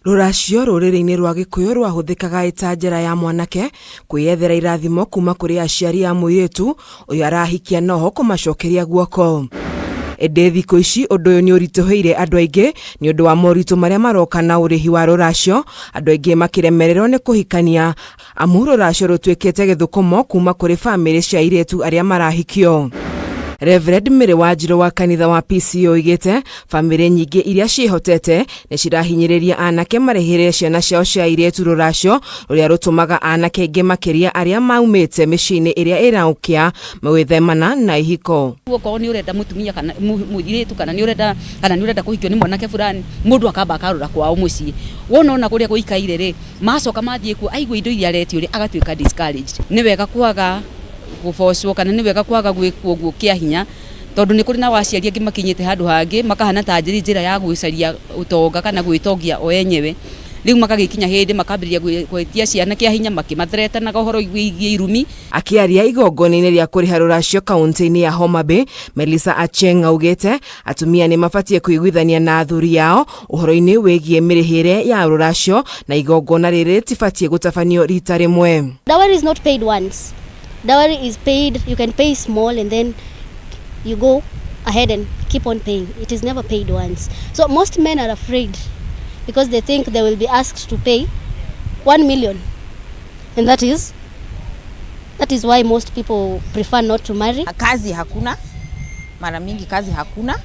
Ruracio ruriri-ini rwa Gikuyu rwahuthikaga ita njira ya mwanake kwiyethera irathimo kuma kuri aciari a Moritu uyu arahikia noho kumacokeria guoko. Ende thikũ ici ũndũ ũyũ nĩ ũritũhĩire andũ aingĩ nĩ ũndũ wa moritũ marĩa maroka na ũrĩhi wa rũracio, andũ aingĩ makiremererwo nĩ kũhikania amu rũracio rũtuĩkĩte gĩthũkũmo kuma kũrĩ bamĩrĩ cia airĩtu arĩa marahikio. Reverend Mĩrĩ wa Njiro wa kanitha wa PCO igĩte bamĩrĩ nyingĩ iria ciĩhotete nĩ cirahinyĩrĩria anake marĩhĩre ciana ciao cia airĩtu rũracio rũrĩa rũtũmaga anake aingĩ makĩria arĩa maumĩte mĩciĩ-inĩ ĩrĩa ĩraukia gwĩthemana na IHIKO. Okorwo nĩ ũrenda mũtumia kana mũirĩtu kana nĩ ũrenda kũhikio nĩ mwanake fulani, mũndũ akamba akarũra kwao mũciĩ. Wona ona kũrĩa gũikaire rĩ, macoka mathiĩ kuo aigua indo iria aretio rĩ agatuĩka discouraged. Nĩ wega kwaga gũbocwo kana nĩ wega kwaga gwĩkwo guo kĩa hinya, tondũ nĩ kũrĩ na waciari angĩ makinyĩte handũ hangĩ makahana ta njĩra ya gwĩcaria ũtonga kana gwĩtongia o enyewe. Rĩu magagĩkinya hĩndĩ makambĩrĩria gwĩtia ciana kĩa hinya makĩmatharetanaga ũhoro wĩgiĩ irumi. Akĩaria igongona-inĩ rĩa kũrĩha rũracio kaunti-inĩ ya Homa Bay, Melissa Acheng augĩte atumia nĩ mabatie kũiguithania na athuri yao ũhoro-inĩ wĩgiĩ mĩrĩhĩre ya rũracio na igongona rĩrĩ tibatie gũtabanio rita rĩmwe. Dowry is not paid once. Dowry is paid, you can pay small and then you go ahead and keep on paying. It is never paid once. So most men are afraid because they think they will be asked to pay 1 million. And that is why most people prefer not to marry. Kazi hakuna, mara mingi kazi hakuna,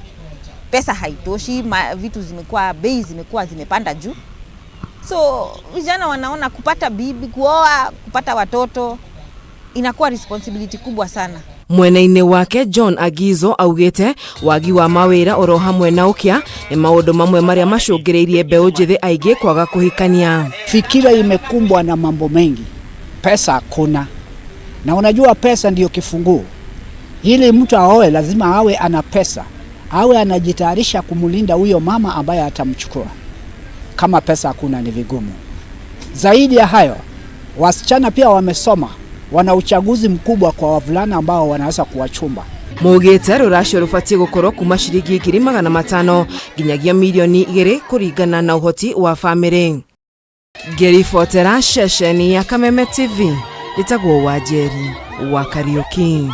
pesa haitoshi, vitu zimekuwa, bei zimekuwa zimepanda juu. So vijana wanaona kupata bibi, kuoa, kupata watoto inakuwa responsibility kubwa sana. Mwena-inĩ wake John Agizo augĩte wagi wa mawĩra oro hamwe na ũkĩa nĩ maũndũ mamwe marĩa macũngĩrĩirie mbeũ njĩthĩ aingĩ kwaga kũhikania. Fikira imekumbwa na mambo mengi, pesa hakuna, na unajua pesa ndiyo kifunguo. Ili mtu aoe lazima awe ana pesa, awe anajitayarisha kumulinda huyo mama ambaye atamchukua. Kama pesa hakuna ni vigumu. Zaidi ya hayo, wasichana pia wamesoma, wana uchaguzi mkubwa kwa wavulana ambao wanaweza kuwachumba. Mugĩte rũracio rũbatie gũkorwo kuma ciringi 500,000 nginyagia milioni 2 kũringana na ũhoti wa bamĩrĩ. Ngĩribotera ceceni ya Kameme TV, ndĩtagwo Wanjeri wa Kariuki.